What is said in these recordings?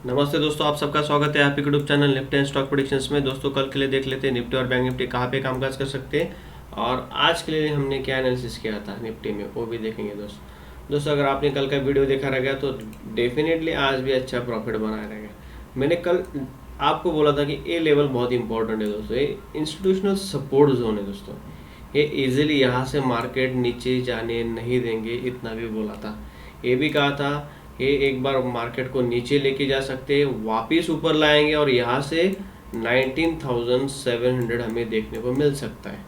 नमस्ते दोस्तों, आप सबका स्वागत है आपके YouTube channel Nifty and stock predictions में। दोस्तों कल के लिए देख लेते हैं निफ्टी और बैंक निफ्टी कहाँ पे कामकाज कर सकते हैं और आज के लिए हमने क्या एनालिसिस किया था निफ्टी में वो भी देखेंगे दोस्तों अगर आपने कल का वीडियो देखा रहेगा तो डेफिनेटली आज भी अच्छा प्रॉफिट बनाया रहेगा। मैंने कल आपको बोला था कि ए लेवल बहुत इंपॉर्टेंट है दोस्तों, ये इंस्टीट्यूशनल सपोर्ट जोन है दोस्तों। ये इजीली यहाँ से मार्केट नीचे जाने नहीं देंगे, इतना भी बोला था। ये भी कहा था ये एक बार मार्केट को नीचे लेके जा सकते हैं, वापिस ऊपर लाएंगे और यहाँ से 19,700 हमें देखने को मिल सकता है।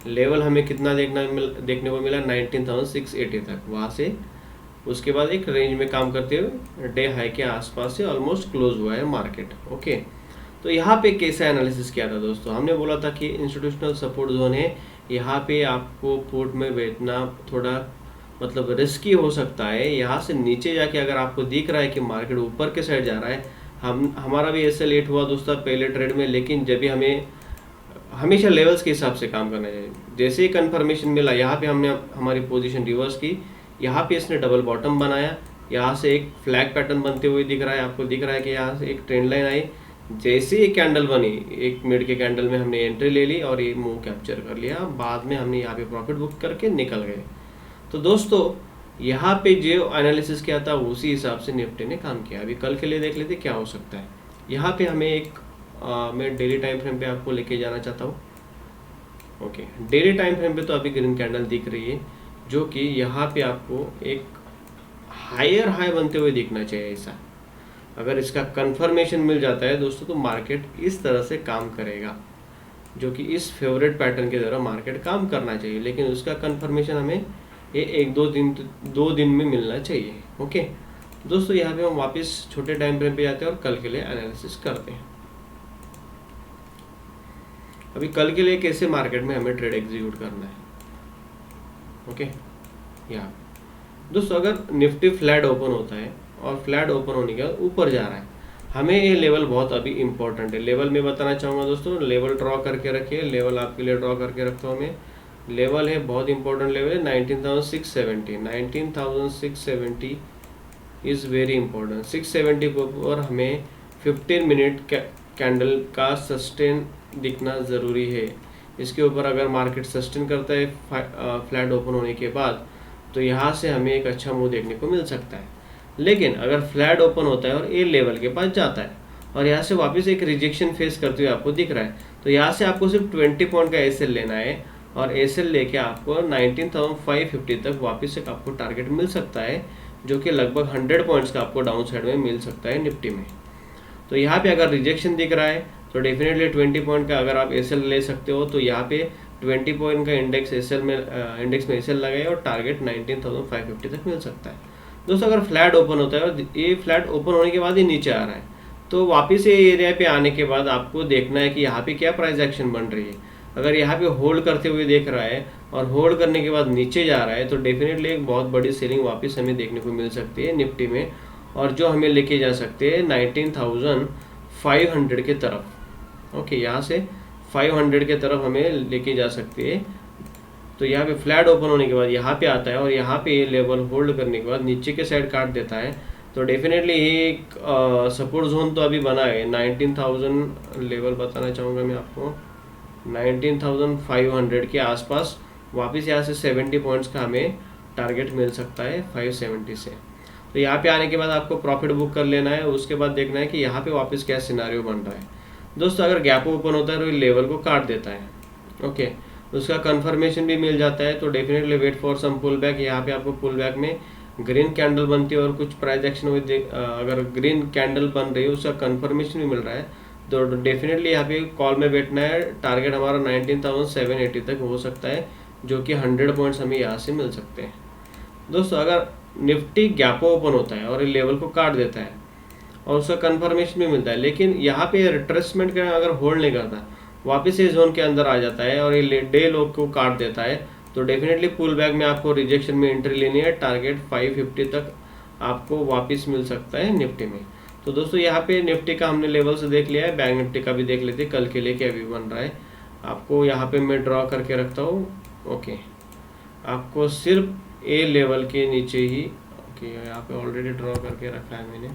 लेवल हमें कितना देखने को मिला 19,680 तक, वहाँ से उसके बाद एक रेंज में काम करते हुए डे हाई के आसपास से ऑलमोस्ट क्लोज हुआ है मार्केट। ओके, तो यहाँ पे कैसा एनालिसिस किया था दोस्तों, हमने बोला था कि इंस्टीट्यूशनल सपोर्ट जोन है, यहाँ पे आपको पोर्ट में बैठना थोड़ा मतलब रिस्की हो सकता है। यहाँ से नीचे जाके अगर आपको दिख रहा है कि मार्केट ऊपर के साइड जा रहा है, हमारा भी ऐसे लेट हुआ दोस्तों पहले ट्रेड में, लेकिन जब भी हमें हमेशा लेवल्स के हिसाब से काम करना चाहिए। जैसे ही कंफर्मेशन मिला, यहाँ पे हमने हमारी पोजीशन रिवर्स की, यहाँ पे इसने डबल बॉटम बनाया, यहाँ से एक फ्लैग पैटर्न बनते हुए दिख रहा है, आपको दिख रहा है कि यहाँ से एक ट्रेंड लाइन आई। जैसे ही कैंडल बनी, एक मिड के कैंडल में हमने एंट्री ले ली और ये मूव कैप्चर कर लिया। बाद में हमने यहाँ पे प्रॉफिट बुक करके निकल गए। तो दोस्तों यहाँ पे जो एनालिसिस किया था उसी हिसाब से निफ्टी ने काम किया। अभी कल के लिए देख लेते क्या हो सकता है। यहाँ पे हमें एक मैं डेली टाइम फ्रेम पे आपको लेके जाना चाहता हूँ। ओके, डेली टाइम फ्रेम पे तो अभी ग्रीन कैंडल दिख रही है, जो कि यहाँ पे आपको एक हायर हाई बनते हुए दिखना चाहिए। ऐसा अगर इसका कंफर्मेशन मिल जाता है दोस्तों तो मार्केट इस तरह से काम करेगा, जो कि इस फेवरेट पैटर्न के द्वारा मार्केट काम करना चाहिए। लेकिन उसका कंफर्मेशन हमें ये एक दो दिन में मिलना चाहिए। ओके दोस्तों, यहाँ पे हम वापस छोटे टाइम फ्रेम पे जाते हैं और कल के लिए एनालिसिस करते हैं। अभी कल के लिए कैसे मार्केट में हमें ट्रेड एग्जीक्यूट करना है। ओके, यहाँ दोस्तों अगर निफ्टी फ्लैट ओपन होता है और फ्लैट ओपन होने के बाद ऊपर जा रहा है, हमें ये लेवल बहुत अभी इंपॉर्टेंट है। लेवल में बताना चाहूँगा दोस्तों, लेवल ड्रॉ करके रखिए। लेवल आपके लिए ड्रॉ करके रखता हूँ मैं। लेवल है बहुत इंपॉर्टेंट लेवल है 19,670। 19,670 इज़ वेरी इंपॉर्टेंट। 670 के ऊपर हमें 15 मिनट कैंडल का सस्टेन दिखना ज़रूरी है। इसके ऊपर अगर मार्केट सस्टेन करता है फ्लैट ओपन होने के बाद, तो यहाँ से हमें एक अच्छा मूव देखने को मिल सकता है। लेकिन अगर फ्लैट ओपन होता है और ए लेवल के पास जाता है और यहाँ से वापस एक रिजेक्शन फेस करते हुए आपको दिख रहा है, तो यहाँ से आपको सिर्फ 20 पॉइंट का एसएल लेना है और एसएल लेके आपको 19,550 तक वापस एक आपको टारगेट मिल सकता है, जो कि लगभग 100 पॉइंट्स का आपको डाउन साइड में मिल सकता है निफ्टी में। तो यहाँ पे अगर रिजेक्शन दिख रहा है तो डेफिनेटली 20 पॉइंट का अगर आप एसएल ले सकते हो, तो यहाँ पे 20 पॉइंट का इंडेक्स में एसएल लगाए और टारगेट 19,550 तक मिल सकता है। दोस्तों अगर फ्लैट ओपन होता है और ये फ्लैट ओपन होने के बाद ही नीचे आ रहा है, तो वापस ये एरिया पे आने के बाद आपको देखना है कि यहाँ पे क्या प्राइस एक्शन बन रही है। अगर यहाँ पे होल्ड करते हुए देख रहा है और होल्ड करने के बाद नीचे जा रहा है, तो डेफिनेटली एक बहुत बड़ी सेलिंग वापस हमें देखने को मिल सकती है निफ्टी में, और जो हमें लेके जा सकते हैं 19,500 के तरफ। ओके, यहाँ से 500 के तरफ हमें लेके जा सकती है। तो यहाँ पे फ्लैट ओपन होने के बाद यहाँ पे आता है और यहाँ पे ये लेवल होल्ड करने के बाद नीचे के साइड काट देता है, तो डेफिनेटली ये एक सपोर्ट जोन तो अभी बना है। 19,000 लेवल बताना चाहूँगा मैं आपको, 19,500 के आसपास वापस यहाँ से 70 पॉइंट्स का हमें टारगेट मिल सकता है 570 से। तो यहाँ पे आने के बाद आपको प्रॉफिट बुक कर लेना है। उसके बाद देखना है कि यहाँ पे वापस क्या सिनारियो बन रहा है। दोस्तों अगर गैप ओपन होता है तो लेवल को काट देता है, ओके, उसका कंफर्मेशन भी मिल जाता है, तो definitely wait for some pull back. यहाँ पे आपको पुल बैक में ग्रीन कैंडल बनती है और कुछ प्राइस एक्शन हुई, अगर ग्रीन कैंडल बन रही है उसका कंफर्मेशन भी मिल रहा है, तो डेफिनेटली यहाँ पे कॉल में बैठना है। टारगेट हमारा 19,780 तक हो सकता है, जो कि 100 पॉइंट्स हमें यहाँ से मिल सकते हैं। दोस्तों अगर निफ्टी गैप ओपन होता है और लेवल को काट देता है और उसका कंफर्मेशन भी मिलता है, लेकिन यहाँ पे रिट्रेसमेंट का अगर होल्ड नहीं करता, वापस ये जोन के अंदर आ जाता है और ये डे लो को काट देता है, तो डेफिनेटली पुल बैक में आपको रिजेक्शन में एंट्री लेनी है। टारगेट 550 तक आपको वापस मिल सकता है निफ्टी में। तो दोस्तों यहाँ पे निफ्टी का हमने लेवल से देख लिया है, बैंक निफ्टी का भी देख लेते हैं कल के लिए क्या व्यू बन रहा है। आपको यहाँ पे मैं ड्रॉ करके रखता हूँ। ओके, आपको सिर्फ ए लेवल के नीचे ही, ओके यहाँ पे ऑलरेडी ड्रॉ करके रखा है मैंने।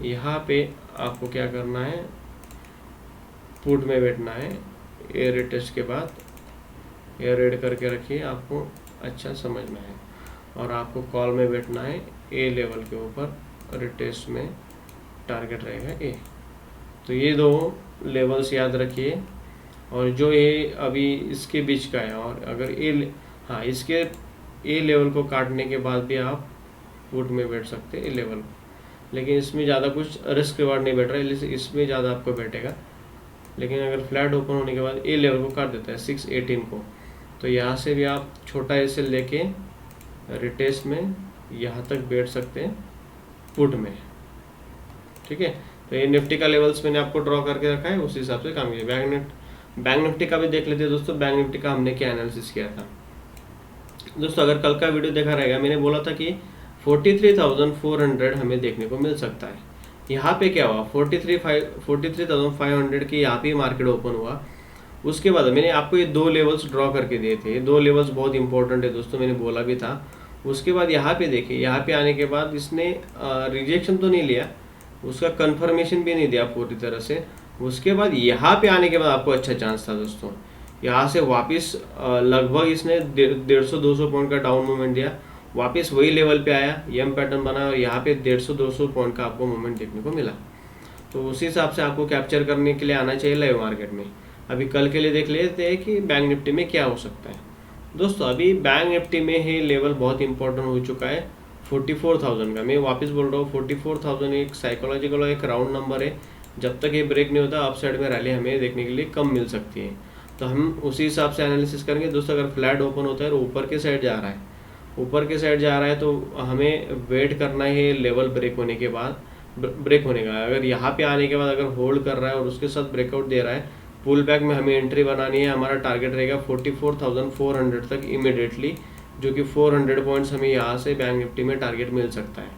यहाँ पे आपको क्या करना है, पुट में बैठना है। ए रिटेस्ट के बाद ए रेड करके रखिए, आपको अच्छा समझ में है। और आपको कॉल में बैठना है ए लेवल के ऊपर, रिटेस्ट में टारगेट रहेगा ए। तो ये दो लेवल्स याद रखिए। और जो ये अभी इसके बीच का है, और अगर हाँ इसके ए लेवल को काटने के बाद भी आप पुट में बैठ सकते हैं ए लेवल, लेकिन इसमें ज़्यादा कुछ रिस्क रिवार्ड नहीं बैठ रहा है, इसमें ज़्यादा आपको बैठेगा। लेकिन अगर फ्लैट ओपन होने के बाद ए लेवल को काट देता है 618 को, तो यहाँ से भी आप छोटा एसएल लेके रिटेस्ट में यहाँ तक बैठ सकते हैं पुट में। ठीक है, तो ये निफ्टी का लेवल्स मैंने आपको ड्रॉ करके रखा है, उस हिसाब से काम कीजिए। बैंक निफ्टी का भी देख लेते हैं दोस्तों। बैंक निफ्टी का हमने क्या एनालिसिस किया था दोस्तों, अगर कल का वीडियो देखा रहेगा, मैंने बोला था कि 43,400 हमें देखने को मिल सकता है। यहाँ पे क्या हुआ, 43,500 की यहाँ पे मार्केट ओपन हुआ। उसके बाद मैंने आपको ये दो लेवल्स ड्रॉ करके दिए थे, ये दो लेवल्स बहुत इंपॉर्टेंट है दोस्तों, मैंने बोला भी था। उसके बाद यहाँ पे देखिए, यहाँ पे आने के बाद इसने रिजेक्शन तो नहीं लिया, उसका कंफर्मेशन भी नहीं दिया पूरी तरह से। उसके बाद यहाँ पे आने के बाद आपको अच्छा चांस था दोस्तों, यहाँ से वापस लगभग इसने 150-200 पॉइंट का डाउन मूवमेंट दिया, वापस वही लेवल पे आया, एम पैटर्न बना और यहाँ पे 150-200 पॉइंट का आपको मूवमेंट देखने को मिला। तो उसी हिसाब से आपको कैप्चर करने के लिए आना चाहिए लाइव मार्केट में। अभी कल के लिए देख लेते हैं कि बैंक निफ्टी में क्या हो सकता है दोस्तों। अभी बैंक निफ्टी में ही लेवल बहुत इंपॉर्टेंट हो चुका है 44,000 का। मैं वापस बोल रहा हूँ 44,000 एक साइकोलॉजिकल एक राउंड नंबर है। जब तक ये ब्रेक नहीं होता अपसाइड में रैली हमें देखने के लिए कम मिल सकती है, तो हम उसी हिसाब से एनालिसिस करेंगे दोस्तों। अगर फ्लैट ओपन होता है और ऊपर के साइड जा रहा है, ऊपर के साइड जा रहा है, तो हमें वेट करना है लेवल ब्रेक होने के बाद, ब्रेक होने का। अगर यहाँ पे आने के बाद अगर होल्ड कर रहा है और उसके साथ ब्रेकआउट दे रहा है, पुल बैक में हमें एंट्री बनानी है। हमारा टारगेट रहेगा 44,400 तक इमीडिएटली, जो कि 400 पॉइंट्स हमें यहाँ से बैंक निफ्टी में टारगेट मिल सकता है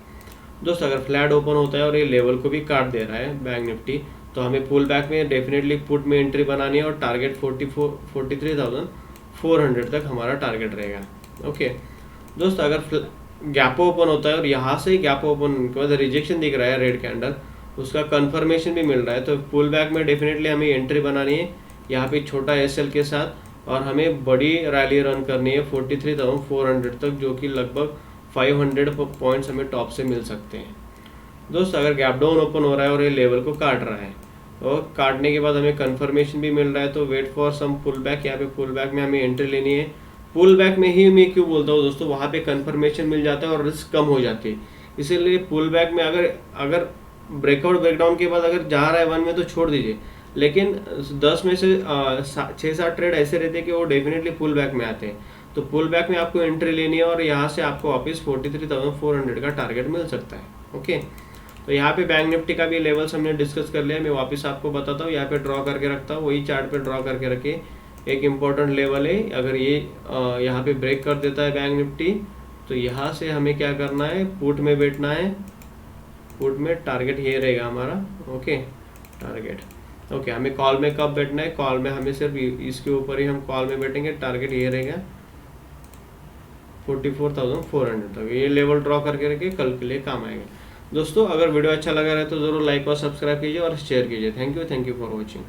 दोस्तों। अगर फ्लैट ओपन होता है और ये लेवल को भी काट दे रहा है बैंक निफ्टी, तो हमें पुल बैक में डेफिनेटली पुट में एंट्री बनानी है और टारगेट 43,400 तक हमारा टारगेट रहेगा। ओके दोस्तों, अगर गैप ओपन होता है और यहाँ से गैप ओपन के बाद रिजेक्शन दिख रहा है रेड कैंडल, उसका कंफर्मेशन भी मिल रहा है, तो पुल बैक में डेफिनेटली हमें एंट्री बनानी है यहाँ पे छोटा एसएल के साथ, और हमें बड़ी रैली रन करनी है 43,400 तक, जो कि लगभग 500 पॉइंट्स हमें टॉप से मिल सकते हैं दोस्तों। अगर गैप डाउन ओपन हो रहा है और ये लेवल को काट रहा है और काटने के बाद हमें कंफर्मेशन भी मिल रहा है, तो wait for some pull back. यहाँ पे पुल बैक में हमें एंट्री लेनी है। पुल बैक में ही मैं क्यों बोलता हूँ दोस्तों, वहाँ पे कंफर्मेशन मिल जाता है और रिस्क कम हो जाती है। इसीलिए पुल बैक में अगर ब्रेकआउट ब्रेकडाउन के बाद अगर जा रहा है 1 में तो छोड़ दीजिए, लेकिन 10 में से 6-7 ट्रेड ऐसे रहते हैं कि वो डेफिनेटली पुल बैक में आते हैं। तो पुल बैक में आपको एंट्री लेनी है और यहाँ से आपको वापस 43,400 का टारगेट मिल सकता है। ओके, तो यहाँ पे बैंक निफ्टी का भी लेवल्स हमने डिस्कस कर लिया। मैं वापस आपको बताता हूँ, यहाँ पे ड्रॉ करके रखता हूँ, वही चार्ट पे ड्रॉ करके रखे। एक इम्पॉर्टेंट लेवल है, अगर ये यहाँ पे ब्रेक कर देता है बैंक निफ्टी, तो यहाँ से हमें क्या करना है, पुट में बैठना है। पुट में टारगेट ये रहेगा हमारा। ओके, टारगेट ओके, हमें कॉल में कब बैठना है, कॉल में हमें सिर्फ इसके ऊपर ही हम कॉल में बैठेंगे। टारगेट ये रहेगा 44,400 तक। ये लेवल ड्रॉ करके रखिए, कल के लिए काम आएगा दोस्तों। अगर वीडियो अच्छा लगा रहे तो ज़रूर लाइक और सब्सक्राइब कीजिए और शेयर कीजिए। Thank you for watching.